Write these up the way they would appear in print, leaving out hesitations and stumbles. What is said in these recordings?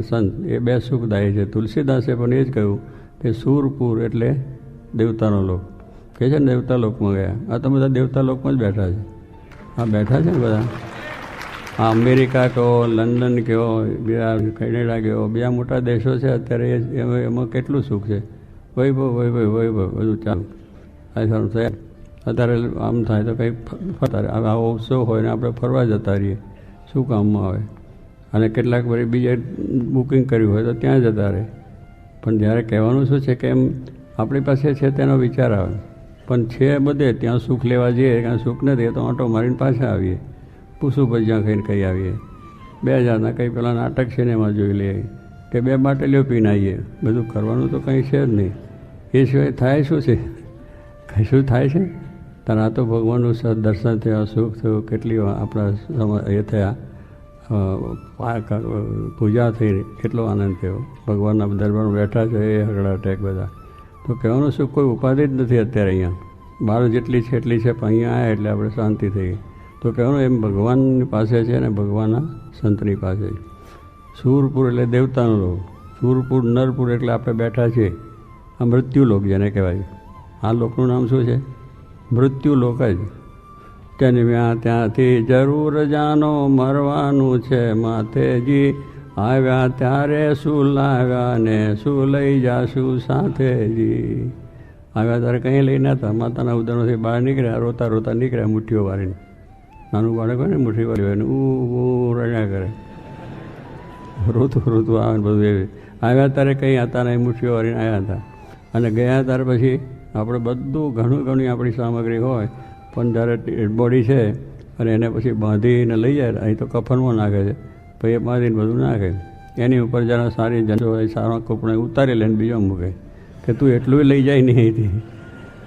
સંત એ બે સુખદાયી છે. તુલસીદાસે પણ એ જ કહ્યું કે સુરપુર એટલે દેવતાનો લોક કહે છે ને, દેવતા લોકમાં ગયા. આ તો બધા દેવતા લોકમાં જ બેઠા છે. આ બેઠા છે ને બધા. આ અમેરિકા કહો, લંડન કહો, બીજા કેનેડા કહો, બીજા મોટા દેશો છે અત્યારે એમાં કેટલું સુખ છે. વૈભવ વૈભવ વૈભવ બધું ચાલુ. આ સારું થયા. અત્યારે આમ થાય તો કંઈક ફરતા આવો ઉત્સવ હોય ને આપણે ફરવા જતા રહીએ, શું કામમાં આવે. અને કેટલાક વળી બીજે બુકિંગ કર્યું હોય તો ત્યાં જતા રહે. પણ જ્યારે કહેવાનું શું છે કે એમ આપણી પાસે છે તેનો વિચાર આવે. પણ છે બધે ત્યાં સુખ લેવા જઈએ, ત્યાં સુખ નથી તો ઓટો મારીને પાછા આવીએ, પૂછું ભજીયા ખાઈને કહી આવીએ, 2000ના કંઈ પેલા નાટક સિનેમા જોઈ લઈએ કે 2 બાટલીઓ પીને આવીએ. બધું કરવાનું તો કંઈ છે જ નહીં. એ સિવાય થાય શું છે? કંઈ શું થાય છે? તારે આ તો ભગવાનનું દર્શન થયા, સુખ થયું, કેટલી આપણા એ થયા, પૂજા થઈ, કેટલો આનંદ થયો. ભગવાનના દરબારમાં બેઠા છે એ હગડા ટેક બધા. તો કહેવાનું શું, કોઈ ઉપાધિ જ નથી અત્યારે અહીંયા. બહાર જેટલી છે એટલી છે, પણ અહીંયા આવ્યા એટલે આપણે શાંતિ થઈ ગઈ. તો કહેવાનું એમ ભગવાનની પાસે છે ને ભગવાનના સંતની પાસે. સુરપુર એટલે દેવતાનો લોક, સુરપુર નરપુર એટલે આપણે બેઠા છીએ આ મૃત્યુલોક જેને કહેવાય. આ લોકનું નામ શું છે? મૃત્યુલોક જ. જન્મ્યા ત્યાંથી જરૂર જાનો મરવાનું છે માથેજી, આવ્યા ત્યારે શું લાવ્યા ને શું લઈ જાશું સાથેજી. આવ્યા ત્યારે કંઈ લઈને હતા, માતાના ઉદરમાંથી બહાર નીકળ્યા, રોતા રોતા નીકળ્યા મુઠ્ઠીઓ વાળીને. નાનું બાળક હોય ને મુઠ્ઠી વાળી હોય ને રડ્યા કરે, રોતું રોતું આવે ને બધું એવી. આવ્યા ત્યારે કંઈ હતા ને મુઠ્ઠીઓ વાળીને આવ્યા હતા. અને ગયા ત્યારે પછી આપણે બધું ઘણી આપણી સામગ્રી હોય, પણ જ્યારે ડેડ બોડી છે અને એને પછી બાંધીને લઈ જાય, અહીં તો કફનમાં નાખે છે, પછી એ બાંધીને બધું નાખે. એની ઉપર જરા સારી જંજો હોય, સારા કપડાં ઉતારી લઈને બીજો મૂકે કે તું એટલું લઈ જાય નહીં અહીંથી.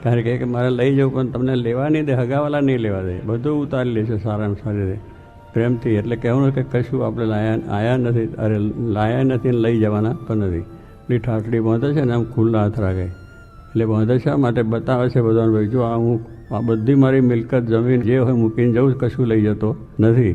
કારણ કે મારે લઈ જવું પણ તમને લેવા નહીં દે, હગાવાલા નહીં લેવા દે, બધું ઉતારી લે છે સારામાં સારી રીતે પ્રેમથી. એટલે કહેવાનું કે કશું આપણે આયા નથી, અરે લાયા નથી ને લઈ જવાના પણ નથી. એટલી ઠાઠડી બાંધે છે ને આમ ખુલ્લા હાથ રાખે. એટલે બાંધે શા માટે? બતાવે છે બધાને, ભાઈ જો આ બધી મારી મિલકત જમીન જે હોય મૂકીને જવું, કશું લઈ જતો નથી.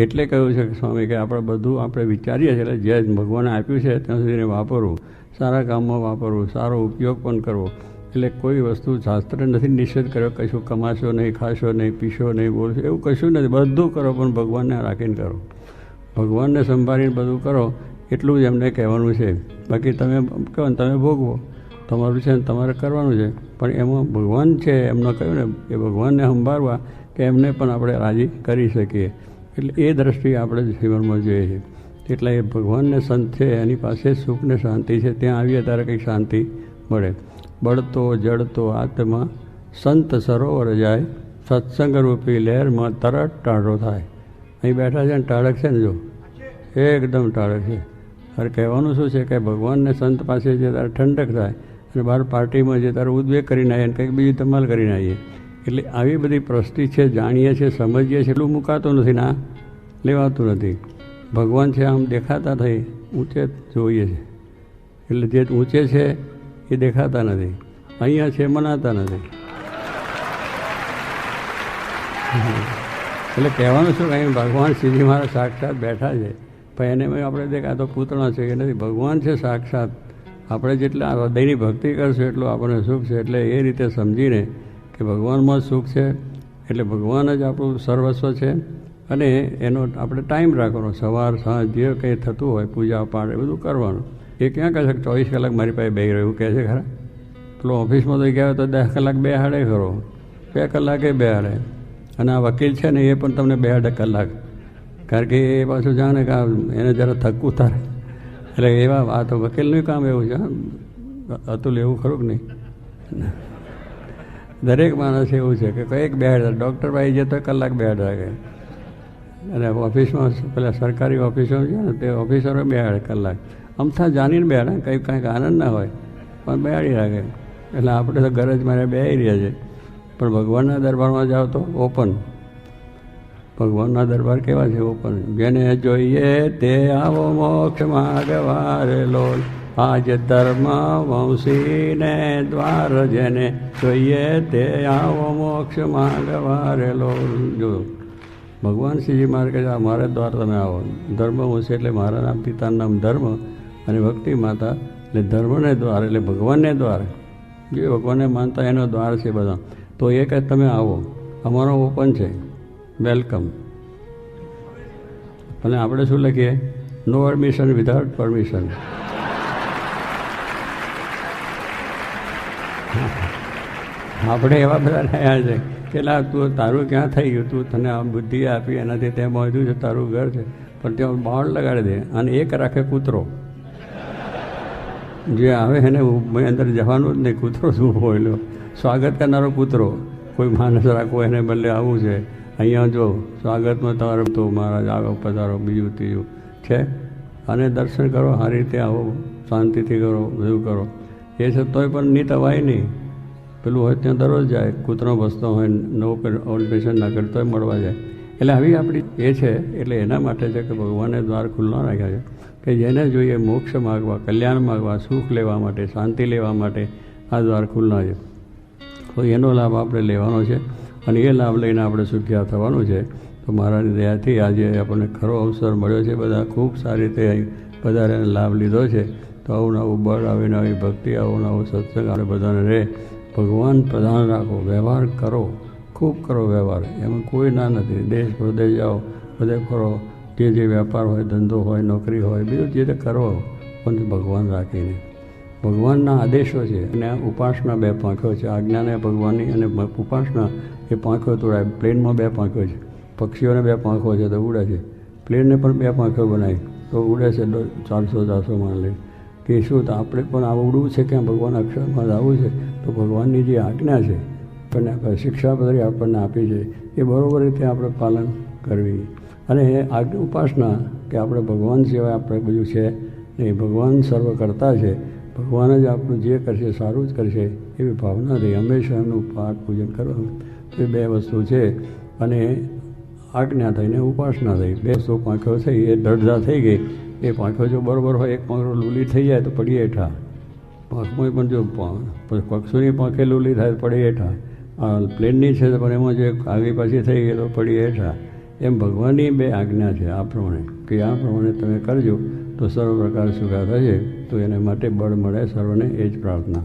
એટલે કહ્યું છે કે સ્વામી કે આપણે બધું આપણે વિચારીએ છીએ, એટલે જે ભગવાને આપ્યું છે ત્યાં સુધીને વાપરવું, સારા કામમાં વાપરવું, સારો ઉપયોગ પણ કરવો. એટલે કોઈ વસ્તુ શાસ્ત્રે નથી નિષેધ કર્યો, કશું કમાશો નહીં, ખાશો નહીં, પીશો નહીં, બોલશો, એવું કશું નથી. બધું કરો પણ ભગવાનને રાખીને કરો, ભગવાનને સંભાળીને બધું કરો, એટલું જ એમને કહેવાનું છે. બાકી તમે કહો ને તમે ભોગવો, તમારું છે ને તમારે કરવાનું છે. પણ એમાં ભગવાન છે એમને કહ્યું ને એ ભગવાનને સંભાળવા કે એમને પણ આપણે રાજી કરી શકીએ. એટલે એ દ્રષ્ટિએ આપણે જીવનમાં જોઈએ છીએ. એટલે એ ભગવાનને સંત છે એની પાસે સુખ ને શાંતિ છે, ત્યાં આવીએ ત્યારે કંઈક શાંતિ મળે. બળતો જડતો આત્મા સંત સરોવર જાય, સત્સંગ રૂપી લહેરમાં તરત ટાઢો થાય. અહીં બેઠા છે ને ટાળક છે ને, જો એકદમ ટાળક છે. અરે કહેવાનું શું છે કે ભગવાનને સંત પાસે જે તારે ઠંડક થાય, અને બહાર પાર્ટીમાં જે તારે ઉદ્વેગ કરીને આવીએ અને કંઈક બીજી ધમાલ કરીને આવીએ. એટલે આવી બધી પ્રસ્તુતિ છે, જાણીએ છીએ, સમજીએ છીએ, એટલું મુકાતું નથી, ના લેવાતું નથી. ભગવાન છે આમ દેખાતા થઈ, ઊંચે જોઈએ છે. એટલે જે ઊંચે છે એ દેખાતા નથી, અહીંયા છે મનાતા નથી. એટલે કહેવાનું શું કે અહીં ભગવાન શ્રીજી મારા સાક્ષાત બેઠા છે, પણ એને આપણે દેખા તો પૂતળા છે કે નથી, ભગવાન છે સાક્ષાત. આપણે જેટલા હૃદયની ભક્તિ કરશું એટલું આપણને સુખ છે. એટલે એ રીતે સમજીને કે ભગવાનમાં સુખ છે, એટલે ભગવાન જ આપણું સર્વસ્વ છે. અને એનો આપણે ટાઈમ રાખવાનો, સવાર સાંજ જે કંઈ થતું હોય, પૂજા પાઠ એ બધું કરવાનું. એ ક્યાં કહે છે 24 કલાક મારી પાસે બેહી રહ્યું કહે છે ખરા? પેલો ઓફિસમાં તો ગયા હોય તો 10 કલાક બેહાડે ખરો, 2 કલાકે બેહાડે. અને આ વકીલ છે ને એ પણ તમને બેહાડે કલાક, કારણ કે એ પાછું જાણે કે એને જરા થકવું તારે. એટલે એવા આ તો વકીલનું કામ એવું છે. અતુલ એવું ખરું કે નહીં? દરેક માણસ એવું છે કે કંઈક બેહાડે. ડૉક્ટર ભાઈ જે તો કલાક બેહાડ રાખે. અને ઓફિસમાં પેલા સરકારી ઓફિસો છે ને તે ઓફિસરો બેહાડે કલાક. અમથા જાણીને બેહાડે, કંઈક આનંદ ના હોય પણ બેહાડી રાખે. એટલે આપણે તો ગરજ મારે બેહી રહ્યા છે. પણ ભગવાનના દરબારમાં જાઓ તો ઓપન. ભગવાનના દરબાર કેવા છે? ઓપન. જેને જોઈએ તે આવો મોક્ષ માગવા રે લોલ, આજ ધર્મ વંશીને દ્વાર, જેને જોઈએ તે આવો મોક્ષ માગવા રે લોલ. જો ભગવાન શ્રીજી મહારાજ કહે આ મારા દ્વાર તમે આવો. ધર્મ હું છે એટલે મારા નામ પિતાનું નામ ધર્મ અને ભક્તિ માતા એટલે ધર્મને દ્વાર એટલે ભગવાનને દ્વાર. જે ભગવાનને માનતા એનો દ્વાર છે બધા. તો એ કહે તમે આવો, અમારો ઓપન છે, વેલકમ. અને આપણે શું લખીએ? નો એડમિશન વિધાઉટ પરમિશન. આપણે એવા બધા રહ્યા છે કે તું તારું ક્યાં થઈ ગયું, તું તને આ બુદ્ધિ આપી એનાથી તે બાંધ્યું છે તારું ઘર છે, પણ ત્યાં બાણ લગાડી દે અને એક રાખે કૂતરો. જે આવે એને અંદર જવાનું જ નહીં, કૂતરો શું બોલ્યો, સ્વાગત કરનારો કૂતરો. કોઈ માણસ રાખવો એને બદલે આવું છે, અહીંયા જો સ્વાગતમાં તમારે તો મહારાજ આવો પધારો, બીજું ત્રીજું છે. અને દર્શન કરો, સારી રીતે આવો, શાંતિથી કરો, બધું કરો. એ છે તોય પણ નીત અવાય નહીં. પેલું હોય ત્યાં દરરોજ જાય, કૂતરો બસતો હોય, નવો ઓલ્ટરેશન ના કરે તોય મળવા જાય. એટલે આવી આપણી એ છે. એટલે એના માટે છે કે ભગવાને દ્વાર ખુલ્લા રાખ્યા છે કે જેને જોઈએ મોક્ષ માગવા, કલ્યાણ માગવા, સુખ લેવા માટે, શાંતિ લેવા માટે આ દ્વાર ખુલ્લા છે. તો એનો લાભ આપણે લેવાનો છે અને એ લાભ લઈને આપણે સુખ્યા થવાનું છે. તો મારાની દયાથી આજે આપણને ખરો અવસર મળ્યો છે. બધા ખૂબ સારી રીતે અહીં બધાને લાભ લીધો છે. તો આવું નવું બળ, આવી નવી ભક્તિ, આવું નવું સત્સંગ આપણે બધાને રહે. ભગવાન પ્રધાન રાખો, વ્યવહાર કરો, ખૂબ કરો વ્યવહાર. એમાં કોઈ ના નથી. દેશ પ્રદેશ જાઓ, બધે ફરો, જે વેપાર હોય, ધંધો હોય, નોકરી હોય, બીજું જે તે કરો, પણ ભગવાન રાખીને. ભગવાનના આદેશો છે અને ઉપાસના બે પાંખો છે. આજ્ઞાને ભગવાનની અને ઉપાસના એ પાંખો તોડાય. પ્લેનમાં બે પાંખો છે, પક્ષીઓને બે પાંખો છે તો ઉડે છે. પ્લેનને પણ બે પાંખો બનાવી તો ઉડે છે 400 માળ લઈ. કે શું તો આપણે પણ આવડવું છે કે ભગવાન અક્ષરમાં આવવું છે. તો ભગવાનની જે આજ્ઞા છે આપણને શિક્ષાપત્રી આપણને આપી છે એ બરાબર રીતે આપણે પાલન કરવી. અને આજ્ઞા ઉપાસના કે આપણે ભગવાન સિવાય આપણે બધું છે નહીં, ભગવાન સર્વ કરતા છે, ભગવાન જ આપણું જે કરશે સારું જ કરશે એવી ભાવનાથી હંમેશા એમનું પાઠ પૂજન કરવાનું. એ બે વસ્તુ છે. અને આજ્ઞા થઈને ઉપાસના થઈ, બે વસ્તુ પાંખો થઈ, એ દઢતા થઈ ગઈ. એ પાંખો જો બરાબર હોય, એક પાંખો લૂલી થઈ જાય તો પડી હેઠા. પાંખમાં પણ જો પક્ષીની પાંખે લૂલી થાય તો પડી હેઠા. આ પ્લેનની છે પણ એમાં જે આગી પાછી થઈ ગઈ તો પડી હેઠા. એમ ભગવાનની બે આજ્ઞા છે આ પ્રમાણે કે આ પ્રમાણે તમે કરજો તો સર્વ પ્રકાર સુખા થશે. તો એને માટે બળ મળે સર્વને, એ જ પ્રાર્થના.